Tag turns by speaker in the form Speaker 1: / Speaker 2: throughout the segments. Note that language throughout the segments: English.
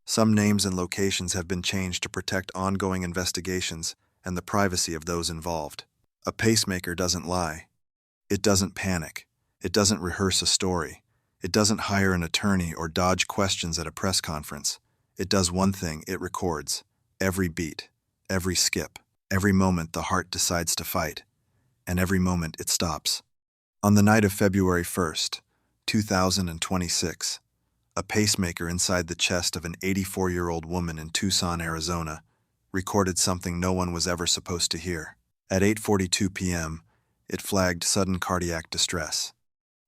Speaker 1: Some names and locations have been changed to protect ongoing investigations and the privacy of those involved. A pacemaker doesn't lie. It doesn't panic. It doesn't rehearse a story. It doesn't hire an attorney or dodge questions at a press conference. It does one thing: it records. Every beat, every skip, every moment the heart decides to fight, and every moment it stops. On the night of February 1st, 2026, a pacemaker inside the chest of an 84-year-old woman in Tucson, Arizona, recorded something no one was ever supposed to hear. At 8:42 p.m., it flagged sudden cardiac distress.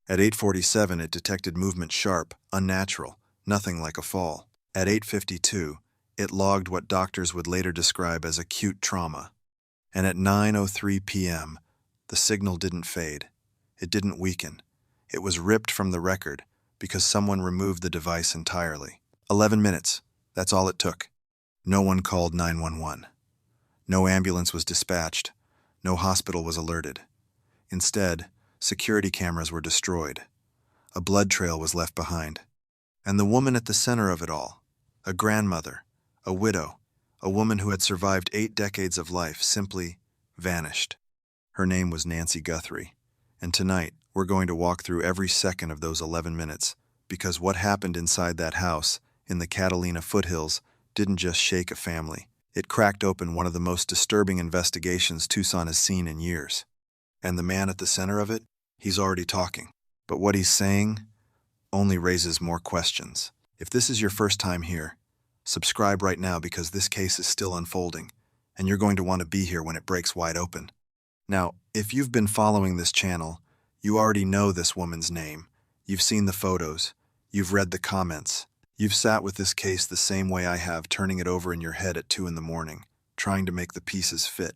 Speaker 1: At 8:47, it detected movement sharp, unnatural, nothing like a fall. At 8:52, it logged what doctors would later describe as acute trauma. And at 9:03 p.m., the signal didn't fade. It didn't weaken. It was ripped from the record because someone removed the device entirely. 11 minutes. That's all it took. No one called 911. No ambulance was dispatched. No hospital was alerted. Instead, security cameras were destroyed. A blood trail was left behind. And the woman at the center of it all, a grandmother, a widow, a woman who had survived 8 decades of life, simply vanished. Her name was Nancy Guthrie. And tonight, we're going to walk through every second of those 11 minutes, because what happened inside that house in the Catalina foothills didn't just shake a family. It cracked open one of the most disturbing investigations Tucson has seen in years. And the man at the center of it, he's already talking. But what he's saying only raises more questions. If this is your first time here, subscribe right now, because this case is still unfolding, and you're going to want to be here when it breaks wide open. Now, if you've been following this channel, you already know this woman's name. You've seen the photos. You've read the comments. You've sat with this case the same way I have, turning it over in your head at 2 in the morning, trying to make the pieces fit.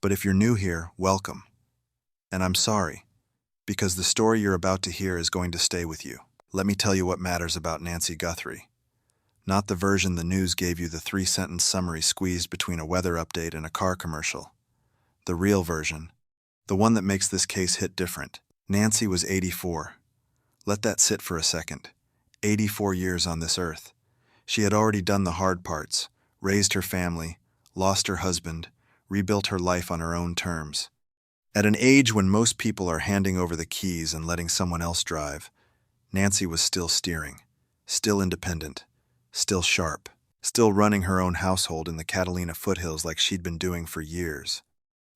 Speaker 1: But if you're new here, welcome. And I'm sorry, because the story you're about to hear is going to stay with you. Let me tell you what matters about Nancy Guthrie. Not the version the news gave you, the 3-sentence summary squeezed between a weather update and a car commercial. The real version. The one that makes this case hit different. Nancy was 84. Let that sit for a second. 84 years on this earth. She had already done the hard parts, raised her family, lost her husband, rebuilt her life on her own terms. At an age when most people are handing over the keys and letting someone else drive, Nancy was still steering, still independent, still sharp, still running her own household in the Catalina foothills like she'd been doing for years.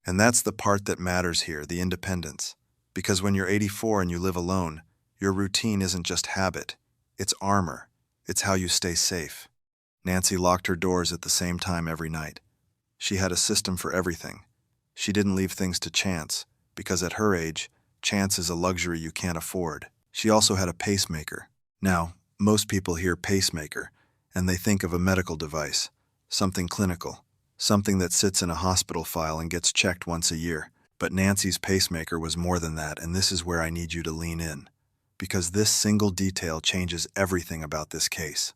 Speaker 1: And that's the part that matters here, the independence. Because when you're 84 and you live alone, your routine isn't just habit, it's armor. It's how you stay safe. Nancy locked her doors at the same time every night. She had a system for everything. She didn't leave things to chance, because at her age, chance is a luxury you can't afford. She also had a pacemaker. Now, most people hear pacemaker, and they think of a medical device, something clinical, something that sits in a hospital file and gets checked once a year. But Nancy's pacemaker was more than that, and this is where I need you to lean in, because this single detail changes everything about this case.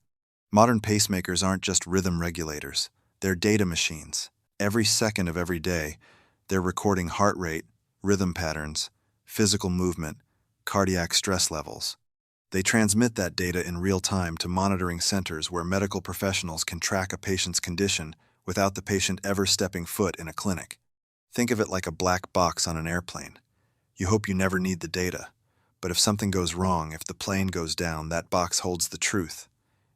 Speaker 1: Modern pacemakers aren't just rhythm regulators. They're data machines. Every second of every day, they're recording heart rate, rhythm patterns, physical movement, cardiac stress levels. They transmit that data in real time to monitoring centers where medical professionals can track a patient's condition without the patient ever stepping foot in a clinic. Think of it like a black box on an airplane. You hope you never need the data, but if something goes wrong, if the plane goes down, that box holds the truth.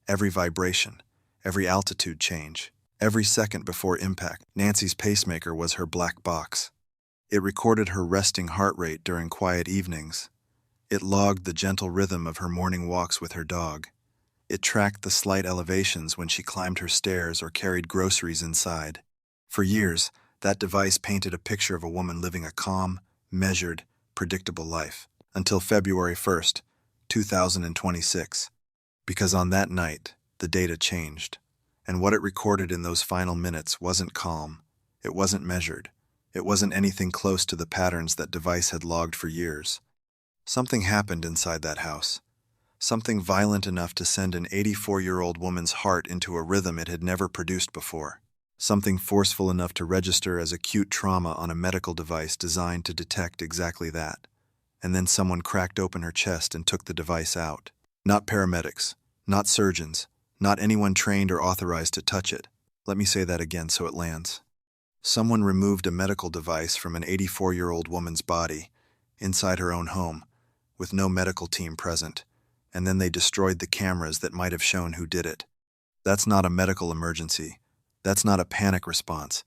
Speaker 1: Every vibration, every altitude change, every second before impact. Nancy's pacemaker was her black box. It recorded her resting heart rate during quiet evenings. It logged the gentle rhythm of her morning walks with her dog. It tracked the slight elevations when she climbed her stairs or carried groceries inside. For years, that device painted a picture of a woman living a calm, measured, predictable life. Until February 1st, 2026. Because on that night, the data changed. And what it recorded in those final minutes wasn't calm. It wasn't measured. It wasn't anything close to the patterns that device had logged for years. Something happened inside that house. Something violent enough to send an 84-year-old woman's heart into a rhythm it had never produced before. Something forceful enough to register as acute trauma on a medical device designed to detect exactly that. And then someone cracked open her chest and took the device out. Not paramedics, not surgeons, Not anyone trained or authorized to touch it. Let me say that again so it lands. Someone removed a medical device from an 84-year-old woman's body inside her own home, with no medical team present, and then they destroyed the cameras that might have shown who did it. That's not a medical emergency. That's not a panic response.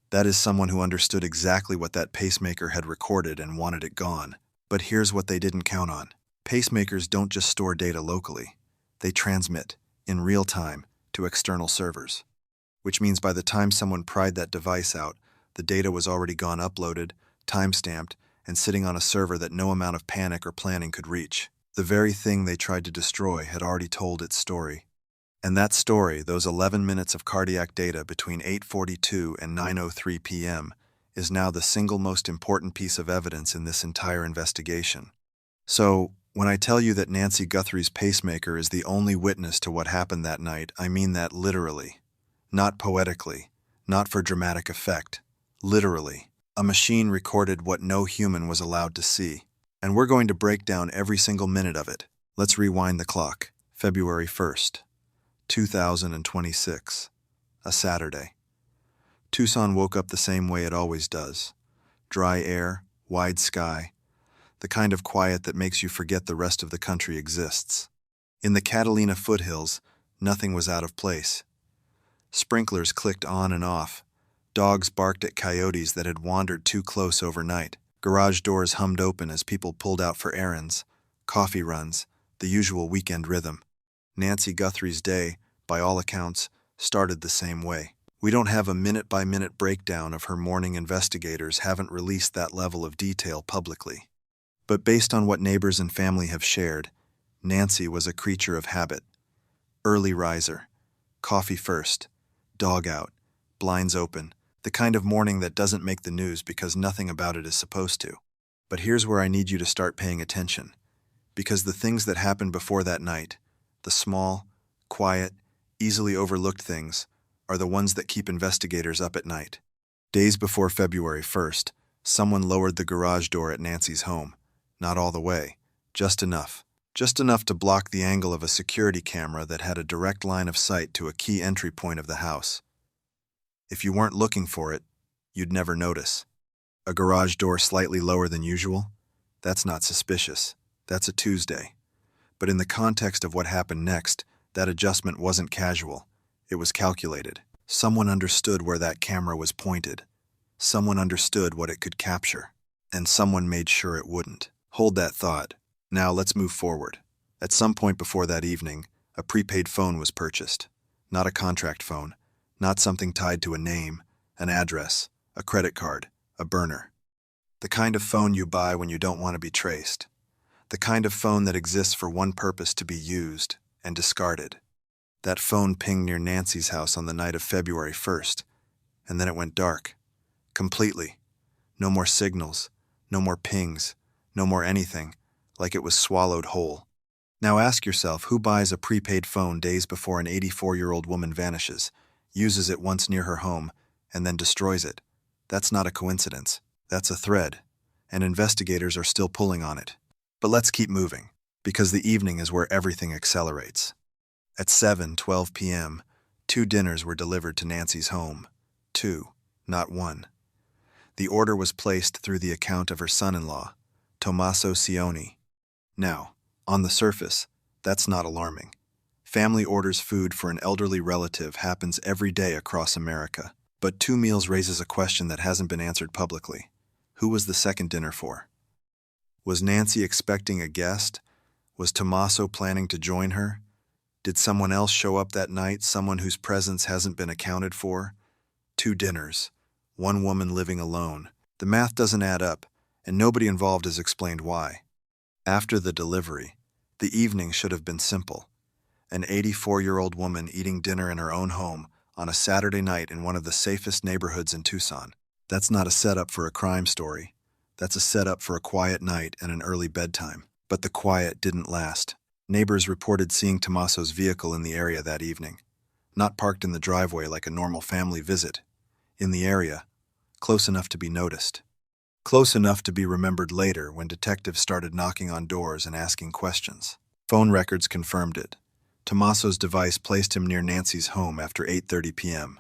Speaker 1: That is someone who understood exactly what that pacemaker had recorded and wanted it gone. But here's what they didn't count on. Pacemakers don't just store data locally. They transmit, in real time, to external servers. Which means by the time someone pried that device out, the data was already gone uploaded, time-stamped, and sitting on a server that no amount of panic or planning could reach. The very thing they tried to destroy had already told its story. And that story, those 11 minutes of cardiac data between 8:42 and 9:03 p.m., is now the single most important piece of evidence in this entire investigation. So, when I tell you that Nancy Guthrie's pacemaker is the only witness to what happened that night, I mean that literally. Not poetically, not for dramatic effect. Literally. A machine recorded what no human was allowed to see. And we're going to break down every single minute of it. Let's rewind the clock. February 1st, 2026. A Saturday. Tucson woke up the same way it always does. Dry air, wide sky. The kind of quiet that makes you forget the rest of the country exists. In the Catalina foothills, nothing was out of place. Sprinklers clicked on and off. Dogs barked at coyotes that had wandered too close overnight. Garage doors hummed open as people pulled out for errands, coffee runs, the usual weekend rhythm. Nancy Guthrie's day, by all accounts, started the same way. We don't have a minute-by-minute breakdown of her morning. Investigators haven't released that level of detail publicly. But based on what neighbors and family have shared, Nancy was a creature of habit. Early riser, coffee first, dog out, blinds open, the kind of morning that doesn't make the news because nothing about it is supposed to. But here's where I need you to start paying attention. Because the things that happened before that night, the small, quiet, easily overlooked things, are the ones that keep investigators up at night. Days before February 1st, someone lowered the garage door at Nancy's home. Not all the way, just enough. Just enough to block the angle of a security camera that had a direct line of sight to a key entry point of the house. If you weren't looking for it, you'd never notice. A garage door slightly lower than usual? That's not suspicious. That's a Tuesday. But in the context of what happened next, that adjustment wasn't casual. It was calculated. Someone understood where that camera was pointed. Someone understood what it could capture. And someone made sure it wouldn't. Hold that thought. Now let's move forward. At some point before that evening, a prepaid phone was purchased. Not a contract phone. Not something tied to a name, an address, a credit card, a burner. The kind of phone you buy when you don't want to be traced. The kind of phone that exists for one purpose: to be used and discarded. That phone pinged near Nancy's house on the night of February 1st, and then it went dark. Completely. No more signals, no more pings, no more anything, like it was swallowed whole. Now ask yourself, who buys a prepaid phone days before an 84-year-old woman vanishes, uses it once near her home, and then destroys it? That's not a coincidence. That's a thread, and investigators are still pulling on it. But let's keep moving, because the evening is where everything accelerates. At 7:12 p.m., 2 dinners were delivered to Nancy's home. 2, not 1. The order was placed through the account of her son-in-law, Tommaso Cioni. Now, on the surface, that's not alarming. Family orders food for an elderly relative happens every day across America. But 2 meals raises a question that hasn't been answered publicly. Who was the second dinner for? Was Nancy expecting a guest? Was Tommaso planning to join her? Did someone else show up that night, someone whose presence hasn't been accounted for? 2 dinners. 1 woman living alone. The math doesn't add up, and nobody involved has explained why. After the delivery, the evening should have been simple. An 84-year-old woman eating dinner in her own home on a Saturday night in one of the safest neighborhoods in Tucson. That's not a setup for a crime story. That's a setup for a quiet night and an early bedtime. But the quiet didn't last. Neighbors reported seeing Tommaso's vehicle in the area that evening. Not parked in the driveway like a normal family visit. In the area, close enough to be noticed. Close enough to be remembered later when detectives started knocking on doors and asking questions. Phone records confirmed it. Tommaso's device placed him near Nancy's home after 8:30 p.m.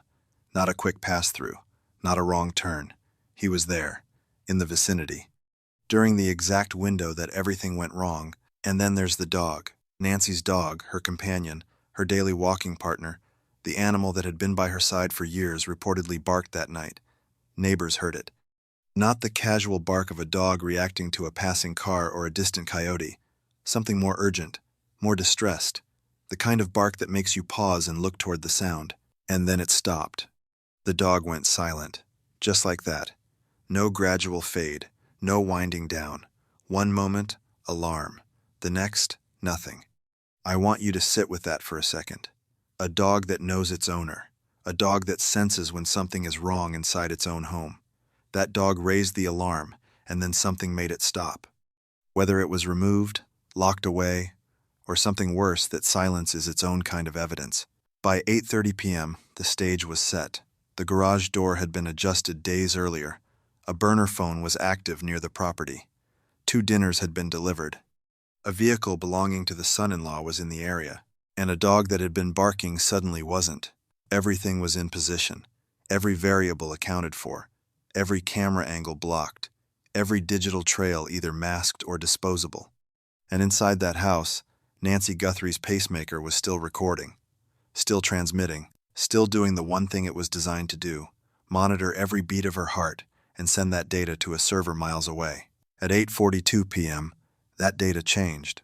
Speaker 1: Not a quick pass-through, not a wrong turn. He was there, in the vicinity, during the exact window that everything went wrong. And then there's the dog. Nancy's dog, her companion, her daily walking partner, the animal that had been by her side for years, reportedly barked that night. Neighbors heard it. Not the casual bark of a dog reacting to a passing car or a distant coyote. Something more urgent, more distressed. The kind of bark that makes you pause and look toward the sound. And then it stopped. The dog went silent. Just like that. No gradual fade, no winding down. One moment, alarm. The next, nothing. I want you to sit with that for a second. A dog that knows its owner. A dog that senses when something is wrong inside its own home. That dog raised the alarm, and then something made it stop. Whether it was removed, locked away, or something worse, that silence is its own kind of evidence. By 8:30 p.m., the stage was set. The garage door had been adjusted days earlier. A burner phone was active near the property. 2 dinners had been delivered. A vehicle belonging to the son-in-law was in the area, and a dog that had been barking suddenly wasn't. Everything was in position, every variable accounted for, every camera angle blocked, every digital trail either masked or disposable. And inside that house, Nancy Guthrie's pacemaker was still recording, still transmitting, still doing the one thing it was designed to do: monitor every beat of her heart and send that data to a server miles away. At 8:42 p.m., that data changed,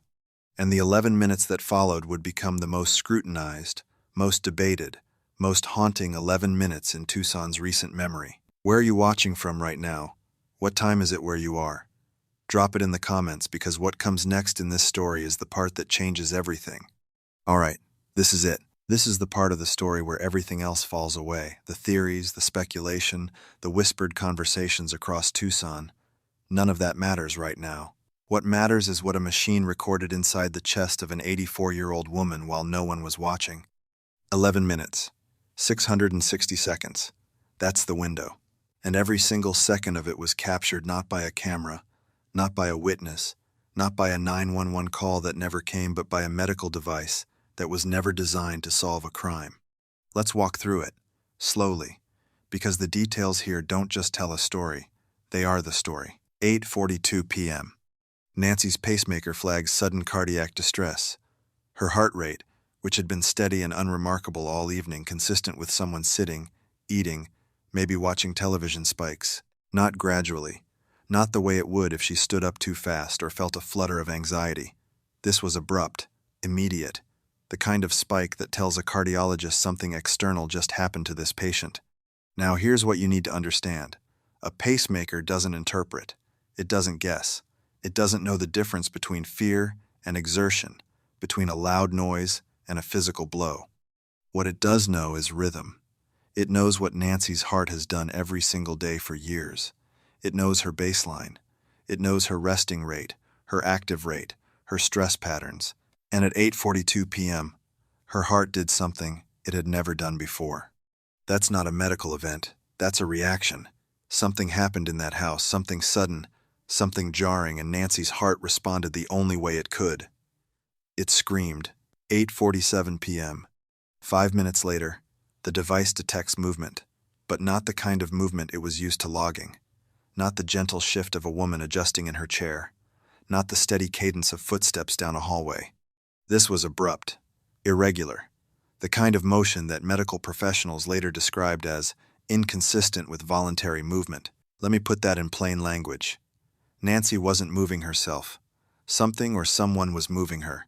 Speaker 1: and the 11 minutes that followed would become the most scrutinized, most debated, most haunting 11 minutes in Tucson's recent memory. Where are you watching from right now? What time is it where you are? Drop it in the comments, because what comes next in this story is the part that changes everything. All right, this is it. This is the part of the story where everything else falls away. The theories, the speculation, the whispered conversations across Tucson. None of that matters right now. What matters is what a machine recorded inside the chest of an 84-year-old woman while no one was watching. 11 minutes, 660 seconds. That's the window. And every single second of it was captured not by a camera, not by a witness, not by a 911 call that never came, but by a medical device that was never designed to solve a crime. Let's walk through it, slowly, because the details here don't just tell a story, they are the story. 8:42 p.m. Nancy's pacemaker flags sudden cardiac distress. Her heart rate, which had been steady and unremarkable all evening, consistent with someone sitting, eating, maybe watching television, spikes. Not gradually, not the way it would if she stood up too fast or felt a flutter of anxiety. This was abrupt, immediate, the kind of spike that tells a cardiologist something external just happened to this patient. Now here's what you need to understand. A pacemaker doesn't interpret. It doesn't guess. It doesn't know the difference between fear and exertion, between a loud noise and a physical blow. What it does know is rhythm. It knows what Nancy's heart has done every single day for years. It knows her baseline. It knows her resting rate, her active rate, her stress patterns. And at 8:42 p.m., her heart did something it had never done before. That's not a medical event. That's a reaction. Something happened in that house, something sudden, something jarring, and Nancy's heart responded the only way it could. It screamed. 8:47 p.m. 5 minutes later, the device detects movement, but not the kind of movement it was used to logging. Not the gentle shift of a woman adjusting in her chair. Not the steady cadence of footsteps down a hallway. This was abrupt, irregular, the kind of motion that medical professionals later described as inconsistent with voluntary movement. Let me put that in plain language. Nancy wasn't moving herself. Something or someone was moving her.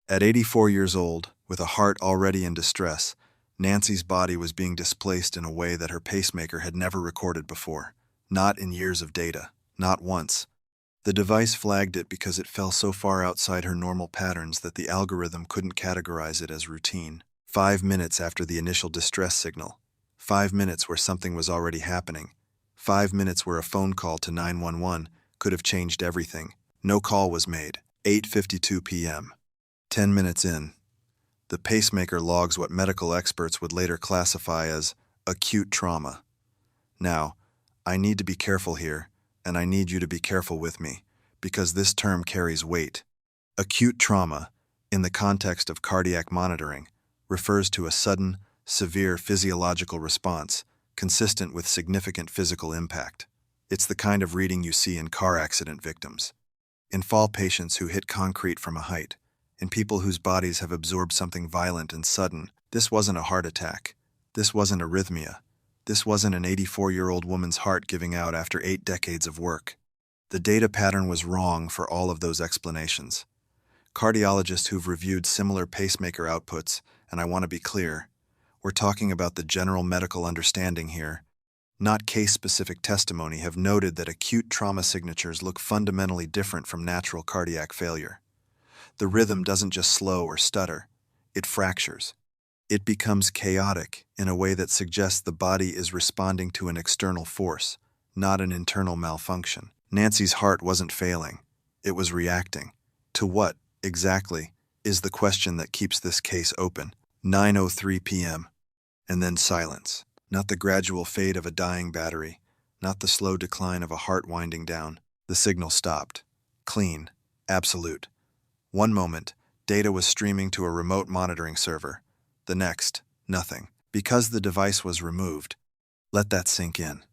Speaker 1: At 84 years old, with a heart already in distress, Nancy's body was being displaced in a way that her pacemaker had never recorded before. Not in years of data. Not once. The device flagged it because it fell so far outside her normal patterns that the algorithm couldn't categorize it as routine. 5 minutes after the initial distress signal. 5 minutes where something was already happening. 5 minutes where a phone call to 911 could have changed everything. No call was made. 8:52 p.m. 10 minutes in. The pacemaker logs what medical experts would later classify as acute trauma. Now, I need to be careful here, and I need you to be careful with me, because this term carries weight. Acute trauma, in the context of cardiac monitoring, refers to a sudden, severe physiological response consistent with significant physical impact. It's the kind of reading you see in car accident victims, in fall patients who hit concrete from a height, in people whose bodies have absorbed something violent and sudden. This wasn't a heart attack. This wasn't arrhythmia. This wasn't an 84-year-old woman's heart giving out after 8 decades of work. The data pattern was wrong for all of those explanations. Cardiologists who've reviewed similar pacemaker outputs, and I want to be clear, we're talking about the general medical understanding here, not case-specific testimony, have noted that acute trauma signatures look fundamentally different from natural cardiac failure. The rhythm doesn't just slow or stutter, it fractures. It becomes chaotic in a way that suggests the body is responding to an external force, not an internal malfunction. Nancy's heart wasn't failing, it was reacting. To what, exactly, is the question that keeps this case open. 9:03 p.m. And then silence. Not the gradual fade of a dying battery, not the slow decline of a heart winding down. The signal stopped. Clean. Absolute. One moment, data was streaming to a remote monitoring server. The next, nothing. Because the device was removed. Let that sink in.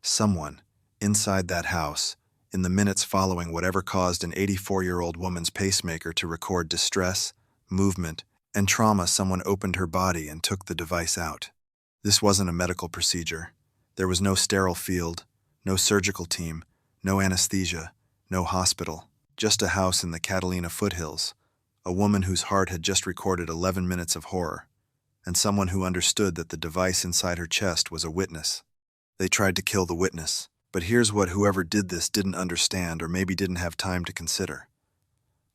Speaker 1: Someone, inside that house, in the minutes following whatever caused an 84-year-old woman's pacemaker to record distress, movement, and trauma, someone opened her body and took the device out. This wasn't a medical procedure. There was no sterile field, no surgical team, no anesthesia, no hospital. Just a house in the Catalina foothills, a woman whose heart had just recorded 11 minutes of horror, and someone who understood that the device inside her chest was a witness. They tried to kill the witness, but here's what whoever did this didn't understand or maybe didn't have time to consider.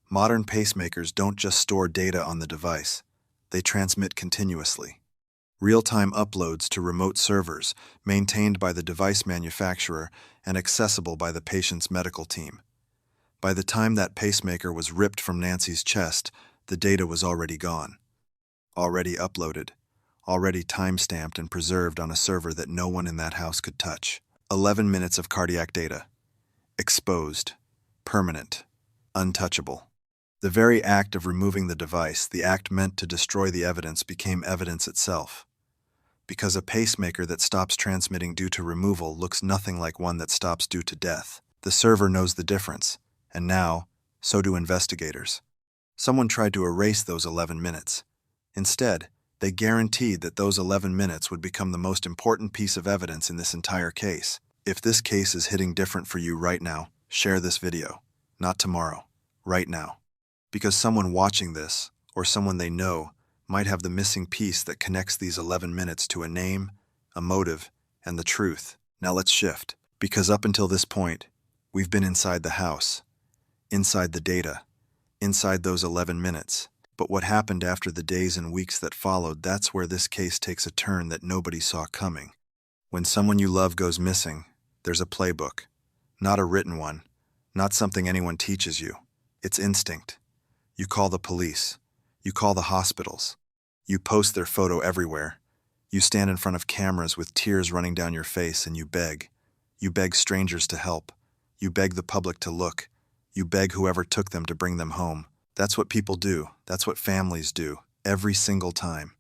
Speaker 1: Modern pacemakers don't just store data on the device, they transmit continuously. Real-time uploads to remote servers, maintained by the device manufacturer and accessible by the patient's medical team. By the time that pacemaker was ripped from Nancy's chest, the data was already gone. Already uploaded, already time-stamped and preserved on a server that no one in that house could touch. 11 minutes of cardiac data. Exposed. Permanent. Untouchable. The very act of removing the device, the act meant to destroy the evidence, became evidence itself. Because a pacemaker that stops transmitting due to removal looks nothing like one that stops due to death. The server knows the difference, and now, so do investigators. Someone tried to erase those 11 minutes. Instead, they guaranteed that those 11 minutes would become the most important piece of evidence in this entire case. If this case is hitting different for you right now, share this video. Not tomorrow, right now. Because someone watching this, or someone they know, might have the missing piece that connects these 11 minutes to a name, a motive, and the truth. Now let's shift. Because up until this point, we've been inside the house, inside the data, inside those 11 minutes. But what happened after the days and weeks that followed, that's where this case takes a turn that nobody saw coming. When someone you love goes missing, there's a playbook. Not a written one, not something anyone teaches you. It's instinct. You call the police. You call the hospitals. You post their photo everywhere. You stand in front of cameras with tears running down your face and you beg. You beg strangers to help. You beg the public to look. You beg whoever took them to bring them home. That's what people do. That's what families do. Every single time.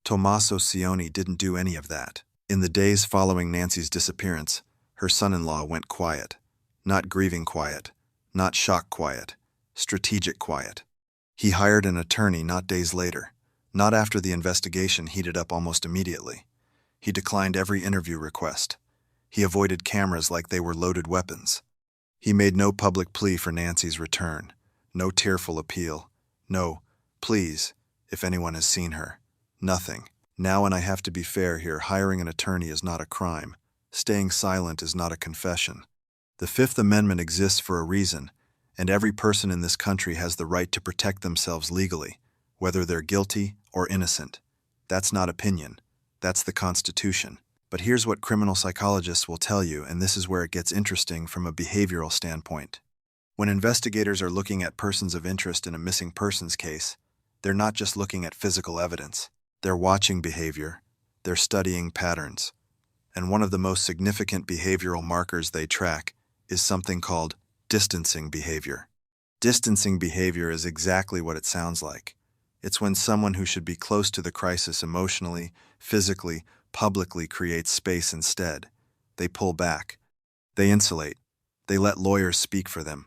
Speaker 1: Tommaso Cioni didn't do any of that. In the days following Nancy's disappearance, her son-in-law went quiet. Not grieving quiet. Not shock quiet. Strategic quiet. He hired an attorney not days later, not after the investigation heated up almost immediately. He declined every interview request. He avoided cameras like they were loaded weapons. He made no public plea for Nancy's return, no tearful appeal, no, please, if anyone has seen her. Nothing. Now, and I have to be fair here, hiring an attorney is not a crime. Staying silent is not a confession. The Fifth Amendment exists for a reason, and every person in this country has the right to protect themselves legally, whether they're guilty or innocent. That's not opinion. That's the Constitution. But here's what criminal psychologists will tell you, and this is where it gets interesting from a behavioral standpoint. When investigators are looking at persons of interest in a missing persons case, they're not just looking at physical evidence. They're watching behavior. They're studying patterns. And one of the most significant behavioral markers they track is something called distancing behavior. Distancing behavior is exactly what it sounds like. It's when someone who should be close to the crisis emotionally, physically, publicly creates space instead. They pull back. They insulate. They let lawyers speak for them.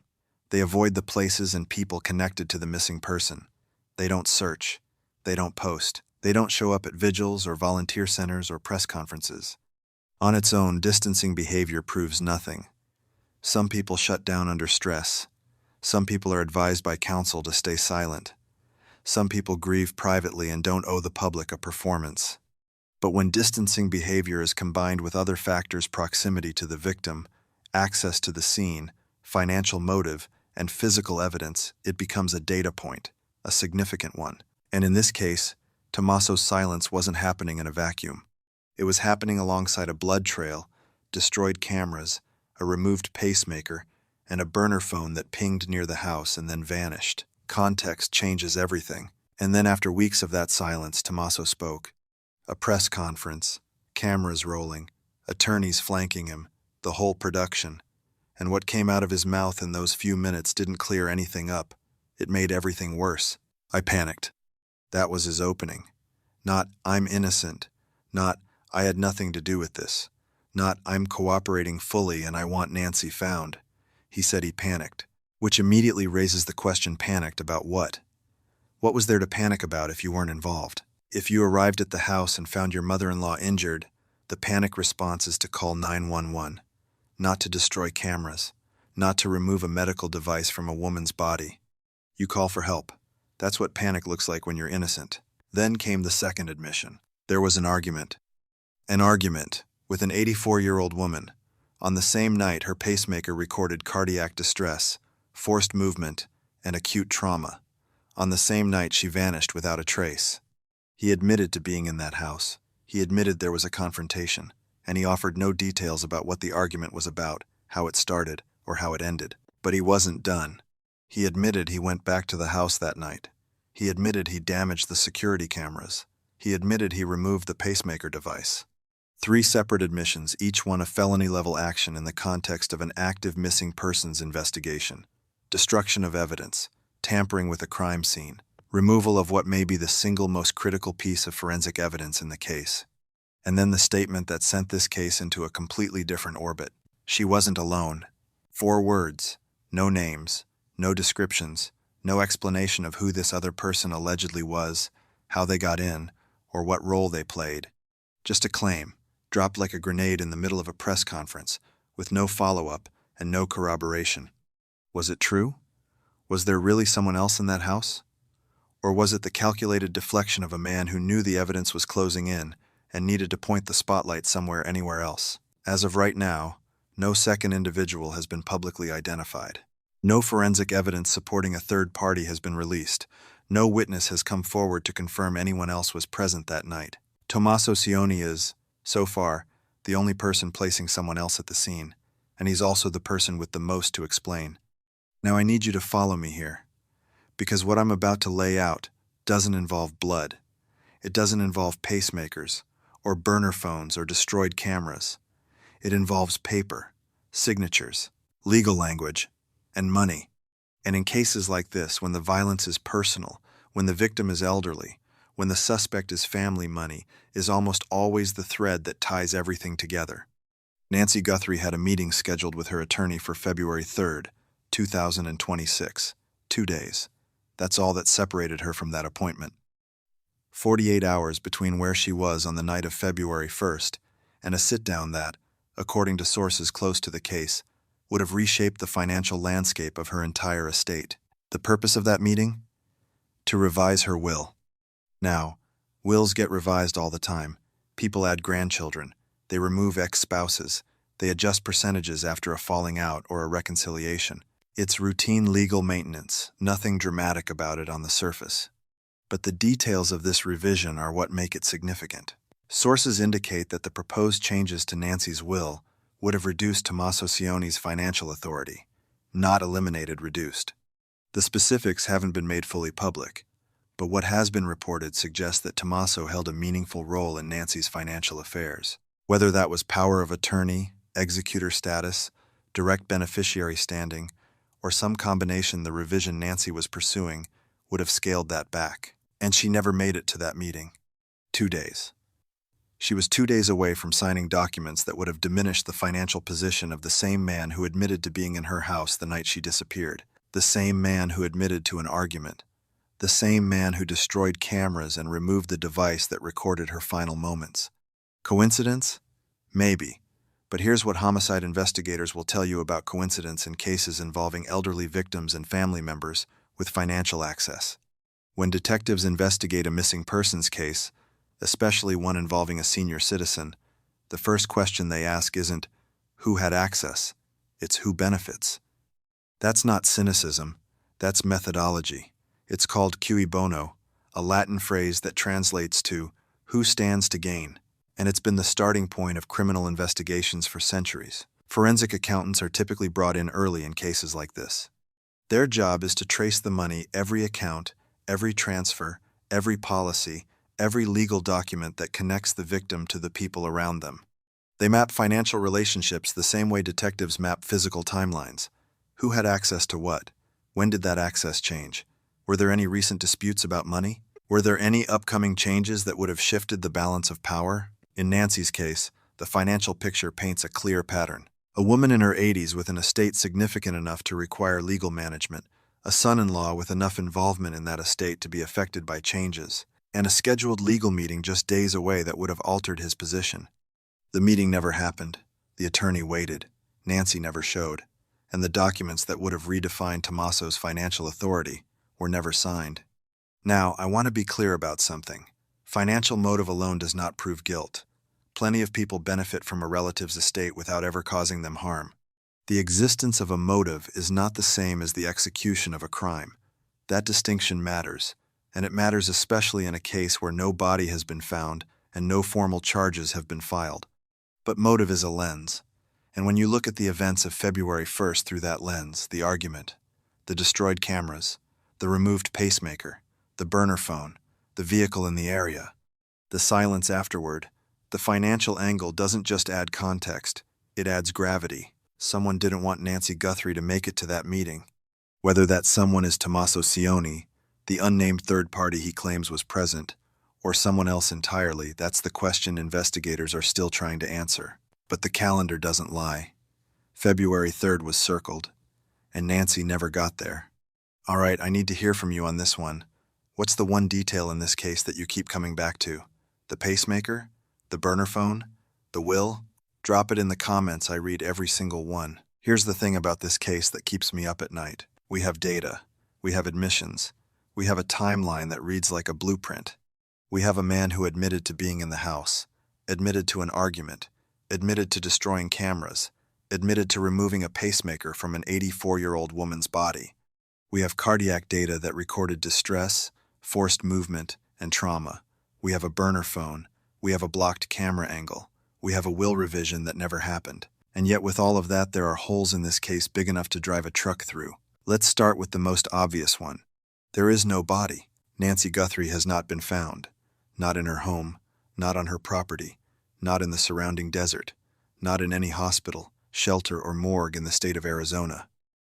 Speaker 1: They avoid the places and people connected to the missing person. They don't search. They don't post. They don't show up at vigils or volunteer centers or press conferences. On its own, distancing behavior proves nothing. Some people shut down under stress. Some people are advised by counsel to stay silent. Some people grieve privately and don't owe the public a performance. But when distancing behavior is combined with other factors, proximity to the victim, access to the scene, financial motive, and physical evidence, it becomes a data point, a significant one. And in this case, Tommaso's silence wasn't happening in a vacuum. It was happening alongside a blood trail, destroyed cameras, a removed pacemaker, and a burner phone that pinged near the house and then vanished. Context changes everything. And then after weeks of that silence, Tommaso spoke. A press conference, cameras rolling, attorneys flanking him, the whole production. And what came out of his mouth in those few minutes didn't clear anything up. It made everything worse. I panicked. That was his opening. Not, "I'm innocent." Not, "I had nothing to do with this." Not, "I'm cooperating fully and I want Nancy found." He said he panicked, which immediately raises the question, panicked about what? What was there to panic about if you weren't involved? If you arrived at the house and found your mother-in-law injured, the panic response is to call 911, not to destroy cameras, not to remove a medical device from a woman's body. You call for help. That's what panic looks like when you're innocent. Then came the second admission. There was an argument. An argument with an 84-year-old woman. On the same night, her pacemaker recorded cardiac distress, forced movement, and acute trauma. On the same night, she vanished without a trace. He admitted to being in that house. He admitted there was a confrontation, and he offered no details about what the argument was about, how it started, or how it ended. But he wasn't done. He admitted he went back to the house that night. He admitted he damaged the security cameras. He admitted he removed the pacemaker device. 3 separate admissions, each one a felony-level action in the context of an active missing persons investigation. Destruction of evidence, tampering with a crime scene, removal of what may be the single most critical piece of forensic evidence in the case. And then the statement that sent this case into a completely different orbit. She wasn't alone. 4 words, no names, no descriptions, no explanation of who this other person allegedly was, how they got in, or what role they played. Just a claim, dropped like a grenade in the middle of a press conference, with no follow-up and no corroboration. Was it true? Was there really someone else in that house? Or was it the calculated deflection of a man who knew the evidence was closing in and needed to point the spotlight somewhere anywhere else? As of right now, no second individual has been publicly identified. No forensic evidence supporting a third party has been released. No witness has come forward to confirm anyone else was present that night. Tommaso Cioni is, so far, the only person placing someone else at the scene, and he's also the person with the most to explain. Now I need you to follow me here, because what I'm about to lay out doesn't involve blood. It doesn't involve pacemakers, or burner phones, or destroyed cameras. It involves paper, signatures, legal language, and money. And in cases like this, when the violence is personal, when the victim is elderly, when the suspect is family, money is almost always the thread that ties everything together. Nancy Guthrie had a meeting scheduled with her attorney for February 3rd, 2026. 2 days. That's all that separated her from that appointment. 48 hours between where she was on the night of February 1st and a sit-down that, according to sources close to the case, would have reshaped the financial landscape of her entire estate. The purpose of that meeting? To revise her will. Now, wills get revised all the time. People add grandchildren. They remove ex-spouses. They adjust percentages after a falling out or a reconciliation. It's routine legal maintenance, nothing dramatic about it on the surface. But the details of this revision are what make it significant. Sources indicate that the proposed changes to Nancy's will would have reduced Tommaso Cioni's financial authority, not eliminated, reduced. The specifics haven't been made fully public, but what has been reported suggests that Tommaso held a meaningful role in Nancy's financial affairs. Whether that was power of attorney, executor status, direct beneficiary standing, or some combination the revision Nancy was pursuing would have scaled that back. And she never made it to that meeting. 2 days. She was 2 days away from signing documents that would have diminished the financial position of the same man who admitted to being in her house the night she disappeared, the same man who admitted to an argument, the same man who destroyed cameras and removed the device that recorded her final moments. Coincidence? Maybe. But here's what homicide investigators will tell you about coincidence in cases involving elderly victims and family members with financial access. When detectives investigate a missing persons case, especially one involving a senior citizen, the first question they ask isn't, who had access? It's who benefits. That's not cynicism, that's methodology. It's called cui bono, a Latin phrase that translates to, who stands to gain, and it's been the starting point of criminal investigations for centuries. Forensic accountants are typically brought in early in cases like this. Their job is to trace the money, every account, every transfer, every policy, every legal document that connects the victim to the people around them. They map financial relationships the same way detectives map physical timelines. Who had access to what? When did that access change? Were there any recent disputes about money? Were there any upcoming changes that would have shifted the balance of power? In Nancy's case, the financial picture paints a clear pattern. A woman in her 80s with an estate significant enough to require legal management, a son-in-law with enough involvement in that estate to be affected by changes, and a scheduled legal meeting just days away that would have altered his position. The meeting never happened. The attorney waited. Nancy never showed. And the documents that would have redefined Tommaso's financial authority were never signed. Now, I want to be clear about something. Financial motive alone does not prove guilt. Plenty of people benefit from a relative's estate without ever causing them harm. The existence of a motive is not the same as the execution of a crime. That distinction matters, and it matters especially in a case where no body has been found and no formal charges have been filed. But motive is a lens, and when you look at the events of February 1st through that lens, the argument, the destroyed cameras, the removed pacemaker, the burner phone, the vehicle in the area, the silence afterward, the financial angle doesn't just add context, it adds gravity. Someone didn't want Nancy Guthrie to make it to that meeting. Whether that someone is Tommaso Cioni, the unnamed third party he claims was present, or someone else entirely, that's the question investigators are still trying to answer. But the calendar doesn't lie. February 3rd was circled, and Nancy never got there. All right, I need to hear from you on this one. What's the one detail in this case that you keep coming back to? The pacemaker? The burner phone? The will? Drop it in the comments, I read every single one. Here's the thing about this case that keeps me up at night. We have data. We have admissions. We have a timeline that reads like a blueprint. We have a man who admitted to being in the house, admitted to an argument, admitted to destroying cameras, admitted to removing a pacemaker from an 84-year-old woman's body. We have cardiac data that recorded distress, forced movement, and trauma. We have a burner phone. We have a blocked camera angle. We have a will revision that never happened. And yet with all of that, there are holes in this case big enough to drive a truck through. Let's start with the most obvious one. There is no body. Nancy Guthrie has not been found. Not in her home, not on her property, not in the surrounding desert, not in any hospital, shelter, or morgue in the state of Arizona.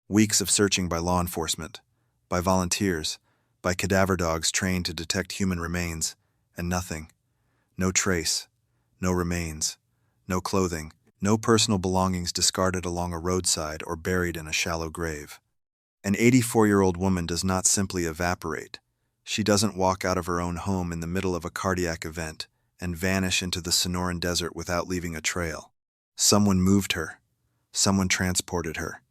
Speaker 1: Weeks of searching by law enforcement, by volunteers, by cadaver dogs trained to detect human remains, and nothing. No trace, no remains, no clothing, no personal belongings discarded along a roadside or buried in a shallow grave. An 84-year-old woman does not simply evaporate. She doesn't walk out of her own home in the middle of a cardiac event and vanish into the Sonoran Desert without leaving a trail. Someone moved her, someone transported her,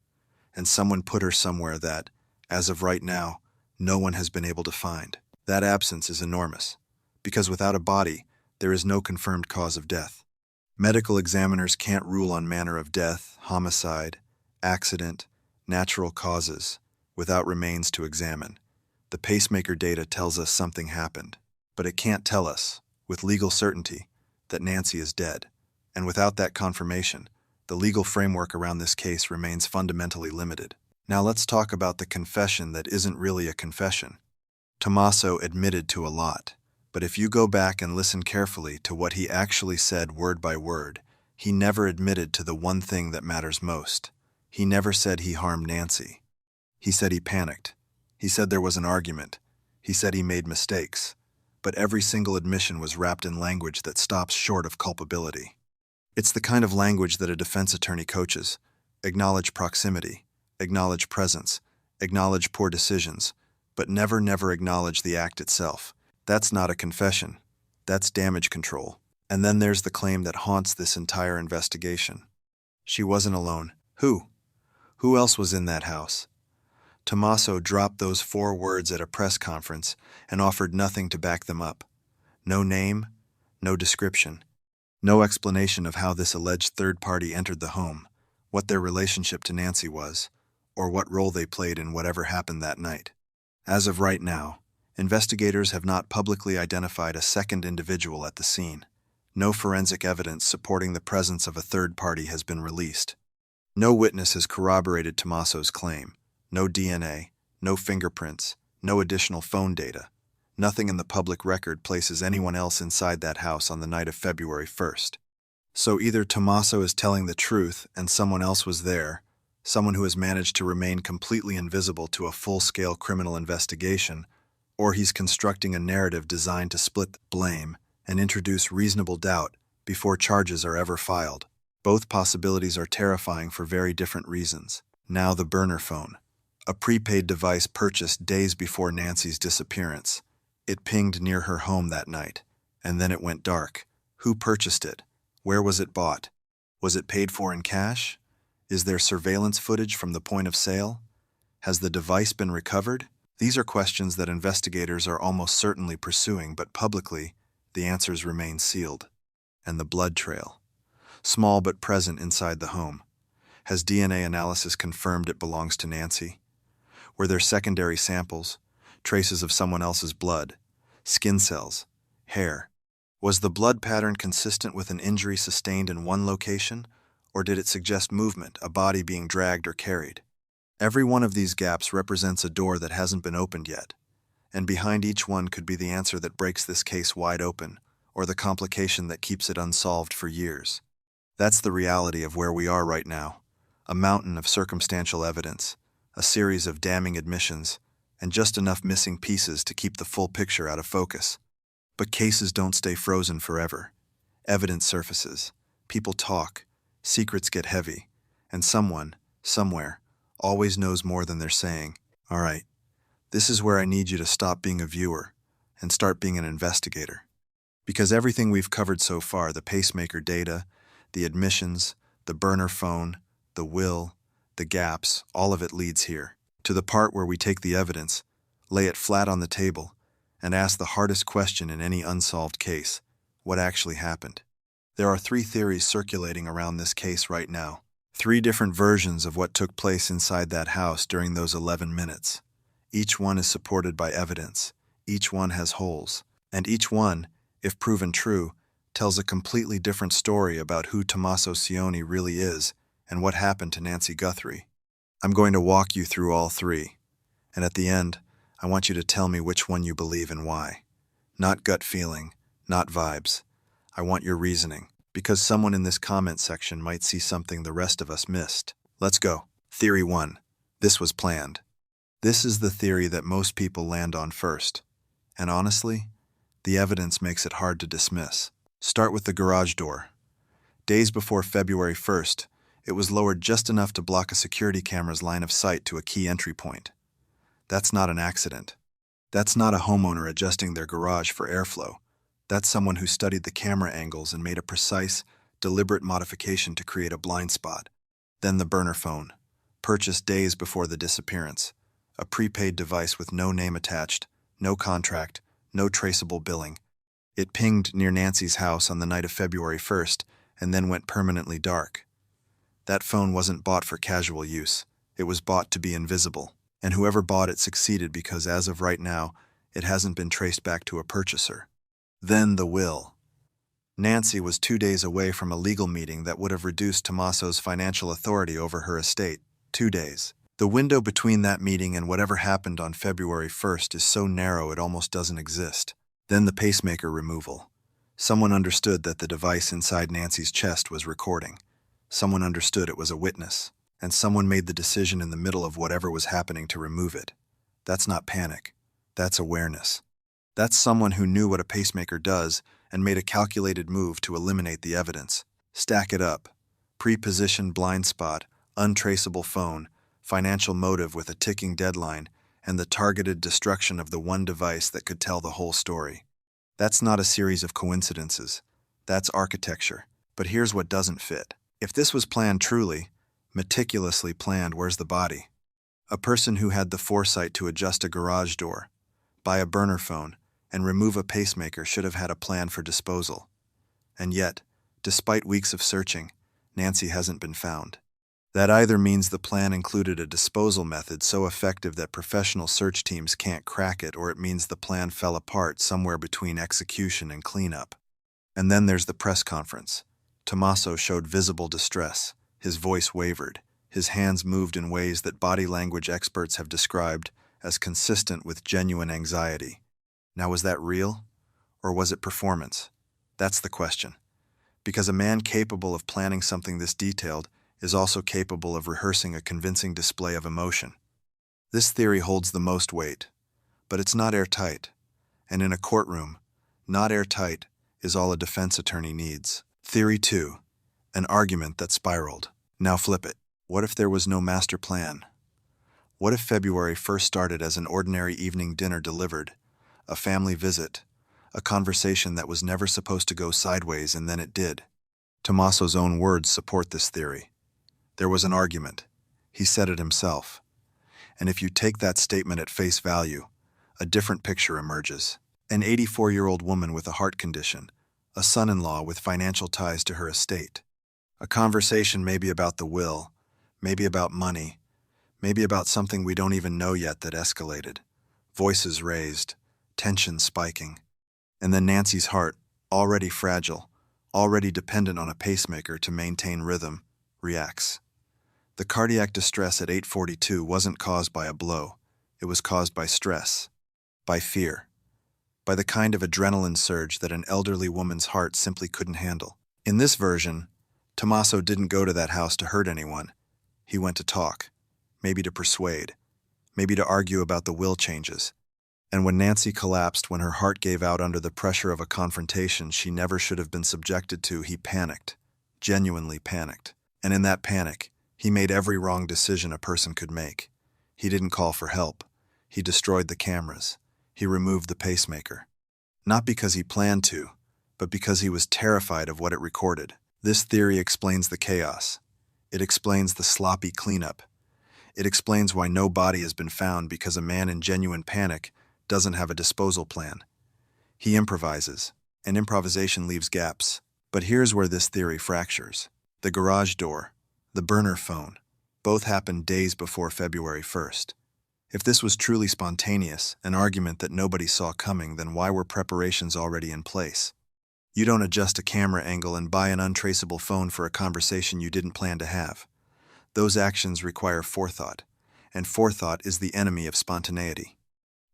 Speaker 1: and someone put her somewhere that, as of right now, no one has been able to find. That absence is enormous, because without a body, there is no confirmed cause of death. Medical examiners can't rule on manner of death, homicide, accident, natural causes, without remains to examine. The pacemaker data tells us something happened, but it can't tell us, with legal certainty, that Nancy is dead. And without that confirmation, the legal framework around this case remains fundamentally limited. Now let's talk about the confession that isn't really a confession. Tommaso admitted to a lot, but if you go back and listen carefully to what he actually said word by word, he never admitted to the one thing that matters most. He never said he harmed Nancy. He said he panicked. He said there was an argument. He said he made mistakes. But every single admission was wrapped in language that stops short of culpability. It's the kind of language that a defense attorney coaches. Acknowledge proximity, acknowledge presence, acknowledge poor decisions, but never acknowledge the act itself. That's not a confession. That's damage control. And then there's the claim that haunts this entire investigation. She wasn't alone. Who? Who else was in that house? Tommaso dropped those 4 words at a press conference and offered nothing to back them up. No name, no description, no explanation of how this alleged third party entered the home, what their relationship to Nancy was, or what role they played in whatever happened that night. As of right now, investigators have not publicly identified a second individual at the scene. No forensic evidence supporting the presence of a third party has been released. No witness has corroborated Tommaso's claim. No DNA, no fingerprints, no additional phone data. Nothing in the public record places anyone else inside that house on the night of February 1st. So either Tommaso is telling the truth and someone else was there, someone who has managed to remain completely invisible to a full-scale criminal investigation, or he's constructing a narrative designed to split the blame and introduce reasonable doubt before charges are ever filed. Both possibilities are terrifying for very different reasons. Now the burner phone. A prepaid device purchased days before Nancy's disappearance. It pinged near her home that night, and then it went dark. Who purchased it? Where was it bought? Was it paid for in cash? Is there surveillance footage from the point of sale? Has the device been recovered? These are questions that investigators are almost certainly pursuing, but publicly, the answers remain sealed. And the blood trail. Small but present inside the home. Has DNA analysis confirmed it belongs to Nancy? Were there secondary samples, traces of someone else's blood, skin cells, hair? Was the blood pattern consistent with an injury sustained in one location, or did it suggest movement, a body being dragged or carried? Every one of these gaps represents a door that hasn't been opened yet, and behind each one could be the answer that breaks this case wide open, or the complication that keeps it unsolved for years. That's the reality of where we are right now, a mountain of circumstantial evidence, a series of damning admissions, and just enough missing pieces to keep the full picture out of focus. But cases don't stay frozen forever. Evidence surfaces, people talk, secrets get heavy, and someone, somewhere, always knows more than they're saying. All right, this is where I need you to stop being a viewer and start being an investigator. Because everything we've covered so far, the pacemaker data, the admissions, the burner phone, the will, the gaps, all of it leads here, to the part where we take the evidence, lay it flat on the table, and ask the hardest question in any unsolved case: what actually happened? There are 3 theories circulating around this case right now. 3 different versions of what took place inside that house during those 11 minutes. Each one is supported by evidence. Each one has holes. And each one, if proven true, tells a completely different story about who Tommaso Cioni really is and what happened to Nancy Guthrie. I'm going to walk you through all 3, and at the end, I want you to tell me which one you believe and why. Not gut feeling, not vibes. I want your reasoning, because someone in this comment section might see something the rest of us missed. Let's go. Theory 1. This was planned. This is the theory that most people land on first. And honestly, the evidence makes it hard to dismiss. Start with the garage door. Days before February 1st, it was lowered just enough to block a security camera's line of sight to a key entry point. That's not an accident. That's not a homeowner adjusting their garage for airflow. That's someone who studied the camera angles and made a precise, deliberate modification to create a blind spot. Then the burner phone, purchased days before the disappearance. A prepaid device with no name attached, no contract, no traceable billing. It pinged near Nancy's house on the night of February 1st and then went permanently dark. That phone wasn't bought for casual use. It was bought to be invisible. And whoever bought it succeeded because as of right now, it hasn't been traced back to a purchaser. Then the will. Nancy was 2 days away from a legal meeting that would have reduced Tommaso's financial authority over her estate. 2 days. The window between that meeting and whatever happened on February 1st is so narrow it almost doesn't exist. Then the pacemaker removal. Someone understood that the device inside Nancy's chest was recording. Someone understood it was a witness. and someone made the decision in the middle of whatever was happening to remove it. That's not panic. That's awareness. That's someone who knew what a pacemaker does and made a calculated move to eliminate the evidence. Stack it up. Pre-positioned blind spot, untraceable phone, financial motive with a ticking deadline, and the targeted destruction of the one device that could tell the whole story. That's not a series of coincidences. That's architecture. But here's what doesn't fit. If this was planned truly, meticulously planned, where's the body? A person who had the foresight to adjust a garage door, buy a burner phone, and remove a pacemaker should have had a plan for disposal. And yet, despite weeks of searching, Nancy hasn't been found. That either means the plan included a disposal method so effective that professional search teams can't crack it, or it means the plan fell apart somewhere between execution and cleanup. And then there's the press conference. Tommaso showed visible distress. His voice wavered. His hands moved in ways that body language experts have described as consistent with genuine anxiety. Now, was that real? Or was it performance? That's the question. Because a man capable of planning something this detailed is also capable of rehearsing a convincing display of emotion. This theory holds the most weight, but it's not airtight. And in a courtroom, not airtight is all a defense attorney needs. Theory 2, an argument that spiraled. Now flip it. What if there was no master plan? What if February 1st started as an ordinary evening dinner delivered, a family visit, a conversation that was never supposed to go sideways and then it did? Tommaso's own words support this theory. There was an argument. He said it himself. And if you take that statement at face value, a different picture emerges. An 84-year-old woman with a heart condition, a son-in-law with financial ties to her estate. A conversation maybe about the will, maybe about money, maybe about something we don't even know yet that escalated. Voices raised, tension spiking. And then Nancy's heart, already fragile, already dependent on a pacemaker to maintain rhythm, reacts. The cardiac distress at 8:42 wasn't caused by a blow. It was caused by stress, by fear, by the kind of adrenaline surge that an elderly woman's heart simply couldn't handle. In this version, Tommaso didn't go to that house to hurt anyone. He went to talk, maybe to persuade, maybe to argue about the will changes. And when Nancy collapsed, when her heart gave out under the pressure of a confrontation she never should have been subjected to, he panicked, genuinely panicked. And in that panic, he made every wrong decision a person could make. He didn't call for help. He destroyed the cameras. He removed the pacemaker. Not because he planned to, but because he was terrified of what it recorded. This theory explains the chaos. It explains the sloppy cleanup. It explains why no body has been found, because a man in genuine panic doesn't have a disposal plan. He improvises, and improvisation leaves gaps. But here's where this theory fractures. The garage door, the burner phone, both happened days before February 1st. If this was truly spontaneous, an argument that nobody saw coming, then why were preparations already in place? You don't adjust a camera angle and buy an untraceable phone for a conversation you didn't plan to have. Those actions require forethought, and forethought is the enemy of spontaneity.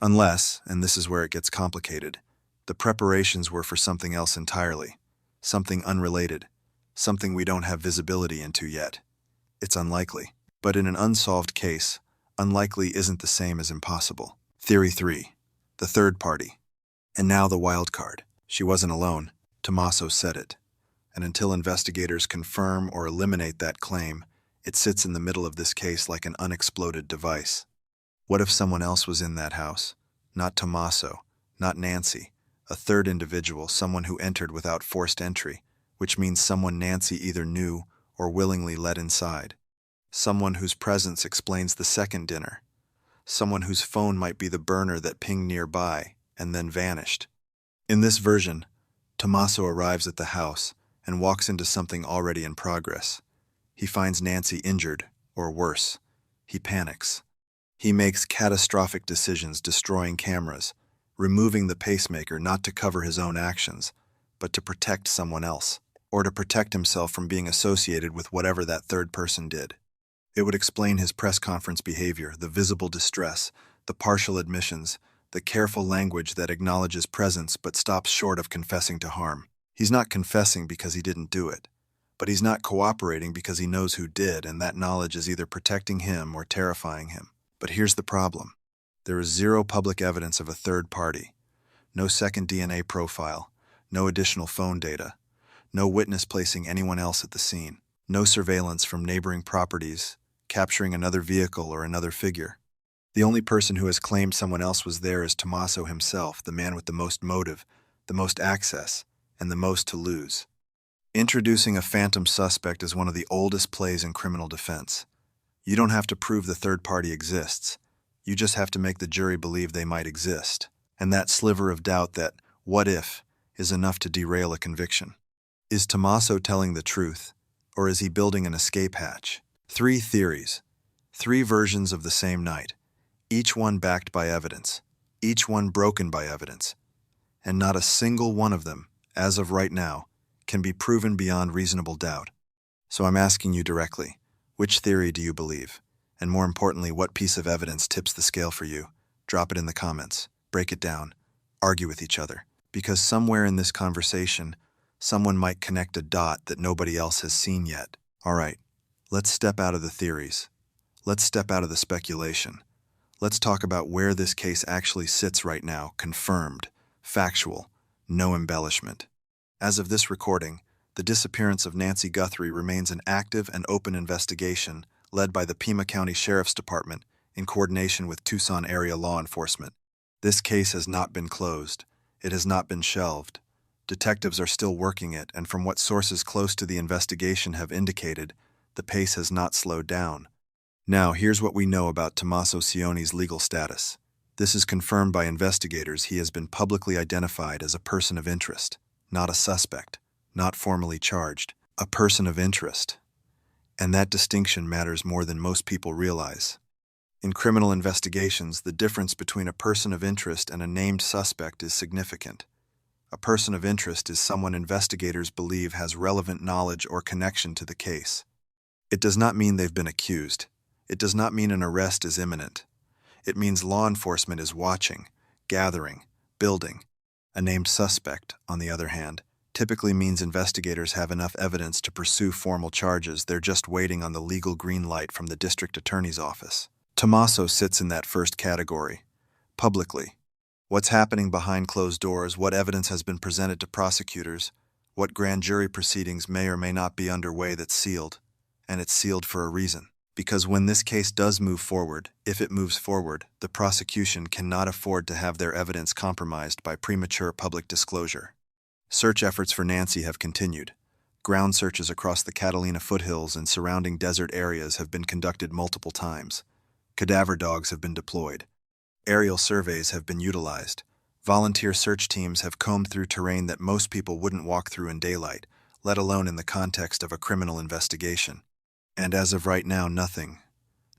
Speaker 1: Unless, and this is where it gets complicated, the preparations were for something else entirely, something unrelated, something we don't have visibility into yet. It's unlikely. But in an unsolved case, unlikely isn't the same as impossible. Theory 3. The third party. And now the wild card. She wasn't alone. Tommaso said it. And until investigators confirm or eliminate that claim, it sits in the middle of this case like an unexploded device. What if someone else was in that house? Not Tommaso, not Nancy. A third individual, someone who entered without forced entry, which means someone Nancy either knew or willingly let inside. Someone whose presence explains the second dinner. Someone whose phone might be the burner that pinged nearby and then vanished. In this version, Tommaso arrives at the house and walks into something already in progress. He finds Nancy injured, or worse. He panics. He makes catastrophic decisions, destroying cameras, removing the pacemaker not to cover his own actions, but to protect someone else, or to protect himself from being associated with whatever that third person did. It would explain his press conference behavior, the visible distress, the partial admissions, the careful language that acknowledges presence but stops short of confessing to harm. He's not confessing because he didn't do it, But he's not cooperating because he knows who did, and that knowledge is either protecting him or terrifying him. But here's the problem. There is zero public evidence of a third party. No second DNA profile. No additional phone data. No witness placing anyone else at the scene. No surveillance from neighboring properties, capturing another vehicle or another figure. The only person who has claimed someone else was there is Tommaso himself, the man with the most motive, the most access, and the most to lose. Introducing a phantom suspect is one of the oldest plays in criminal defense. You don't have to prove the third party exists. You just have to make the jury believe they might exist. And that sliver of doubt, that what if, is enough to derail a conviction. Is Tommaso telling the truth, or is he building an escape hatch? 3 theories, 3 versions of the same night, each one backed by evidence, each one broken by evidence, and not a single one of them, as of right now, can be proven beyond reasonable doubt. So I'm asking you directly, which theory do you believe? And more importantly, what piece of evidence tips the scale for you? Drop it in the comments, break it down, argue with each other. Because somewhere in this conversation, someone might connect a dot that nobody else has seen yet. All right, let's step out of the theories. Let's step out of the speculation. Let's talk about where this case actually sits right now, confirmed, factual, no embellishment. As of this recording, the disappearance of Nancy Guthrie remains an active and open investigation led by the Pima County Sheriff's Department in coordination with Tucson area law enforcement. This case has not been closed. It has not been shelved. Detectives are still working it, and from what sources close to the investigation have indicated, the pace has not slowed down. Now, here's what we know about Tommaso Sione's legal status. This is confirmed by investigators. He has been publicly identified as a person of interest, not a suspect, not formally charged, a person of interest. And that distinction matters more than most people realize. In criminal investigations, the difference between a person of interest and a named suspect is significant. A person of interest is someone investigators believe has relevant knowledge or connection to the case. It does not mean they've been accused. It does not mean an arrest is imminent. It means law enforcement is watching, gathering, building. A named suspect, on the other hand, typically means investigators have enough evidence to pursue formal charges. They're just waiting on the legal green light from the district attorney's office. Tommaso sits in that first category. Publicly. What's happening behind closed doors, what evidence has been presented to prosecutors, what grand jury proceedings may or may not be underway that's sealed. And it's sealed for a reason. Because when this case does move forward, if it moves forward, the prosecution cannot afford to have their evidence compromised by premature public disclosure. Search efforts for Nancy have continued. Ground searches across the Catalina foothills and surrounding desert areas have been conducted multiple times. Cadaver dogs have been deployed. Aerial surveys have been utilized. Volunteer search teams have combed through terrain that most people wouldn't walk through in daylight, let alone in the context of a criminal investigation. And as of right now, nothing.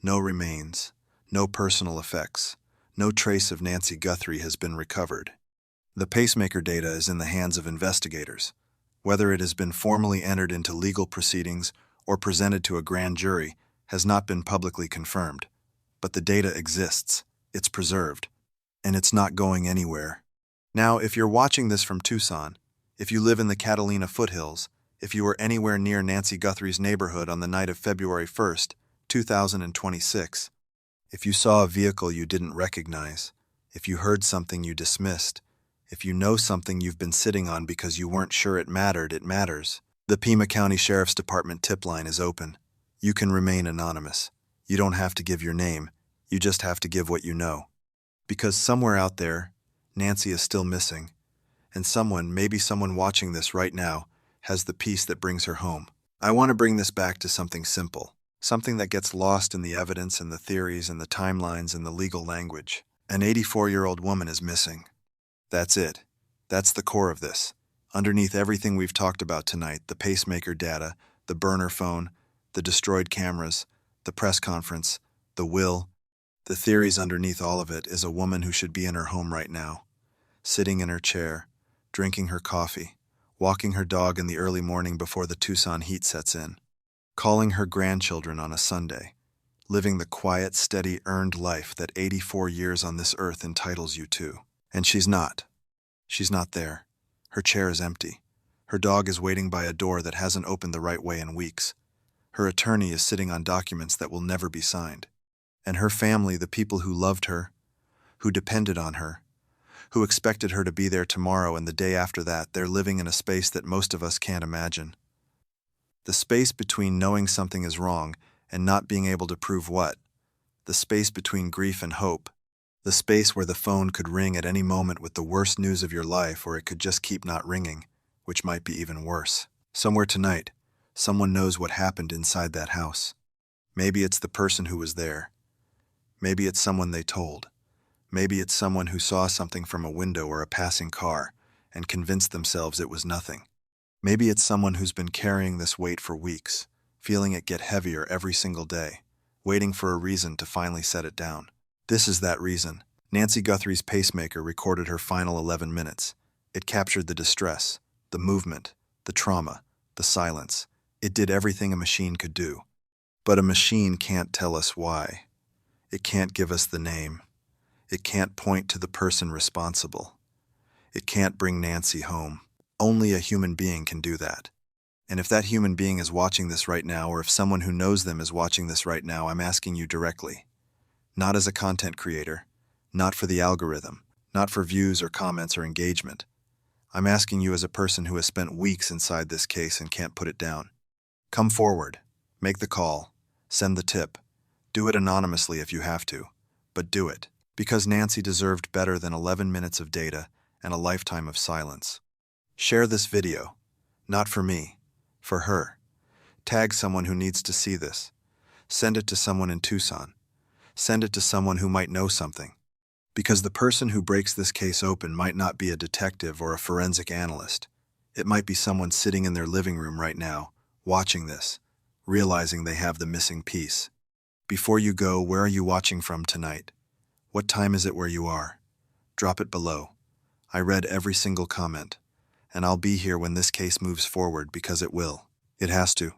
Speaker 1: No remains, no personal effects, no trace of Nancy Guthrie has been recovered. The Pacemaker data is in the hands of investigators. Whether it has been formally entered into legal proceedings or presented to a grand jury has not been publicly confirmed. But the data exists, it's preserved, and it's not going anywhere. Now, if you're watching this from Tucson, if you live in the Catalina foothills, if you were anywhere near Nancy Guthrie's neighborhood on the night of February 1st, 2026, if you saw a vehicle you didn't recognize, if you heard something you dismissed, if you know something you've been sitting on because you weren't sure it mattered, it matters. The Pima County Sheriff's Department tip line is open. You can remain anonymous. You don't have to give your name. You just have to give what you know. Because somewhere out there, Nancy is still missing. And someone, maybe someone watching this right now, has the piece that brings her home. I want to bring this back to something simple. Something that gets lost in the evidence and the theories and the timelines and the legal language. An 84-year-old woman is missing. That's it. That's the core of this. Underneath everything we've talked about tonight, the pacemaker data, the burner phone, the destroyed cameras, the press conference, the will, the theories underneath all of it is a woman who should be in her home right now, sitting in her chair, drinking her coffee, walking her dog in the early morning before the Tucson heat sets in, calling her grandchildren on a Sunday, living the quiet, steady, earned life that 84 years on this earth entitles you to. And she's not. She's not there. Her chair is empty. Her dog is waiting by a door that hasn't opened the right way in weeks. Her attorney is sitting on documents that will never be signed. And her family, the people who loved her, who depended on her, who expected her to be there tomorrow and the day after that, they're living in a space that most of us can't imagine. The space between knowing something is wrong and not being able to prove what. The space between grief and hope. The space where the phone could ring at any moment with the worst news of your life, or it could just keep not ringing, which might be even worse. Somewhere tonight, someone knows what happened inside that house. Maybe it's the person who was there. Maybe it's someone they told. Maybe it's someone who saw something from a window or a passing car and convinced themselves it was nothing. Maybe it's someone who's been carrying this weight for weeks, feeling it get heavier every single day, waiting for a reason to finally set it down. This is that reason. Nancy Guthrie's Pacemaker recorded her final 11 minutes. It captured the distress, the movement, the trauma, the silence. It did everything a machine could do. But a machine can't tell us why. It can't give us the name. It can't point to the person responsible. It can't bring Nancy home. Only a human being can do that. And if that human being is watching this right now, or if someone who knows them is watching this right now, I'm asking you directly. Not as a content creator, not for the algorithm, not for views or comments or engagement. I'm asking you as a person who has spent weeks inside this case and can't put it down. Come forward, make the call, send the tip. Do it anonymously if you have to, but do it. Because Nancy deserved better than 11 minutes of data and a lifetime of silence. Share this video, not for me, for her. Tag someone who needs to see this. Send it to someone in Tucson. Send it to someone who might know something. Because the person who breaks this case open might not be a detective or a forensic analyst. It might be someone sitting in their living room right now, watching this, realizing they have the missing piece. Before you go, where are you watching from tonight? What time is it where you are? Drop it below. I read every single comment, and I'll be here when this case moves forward because it will. It has to.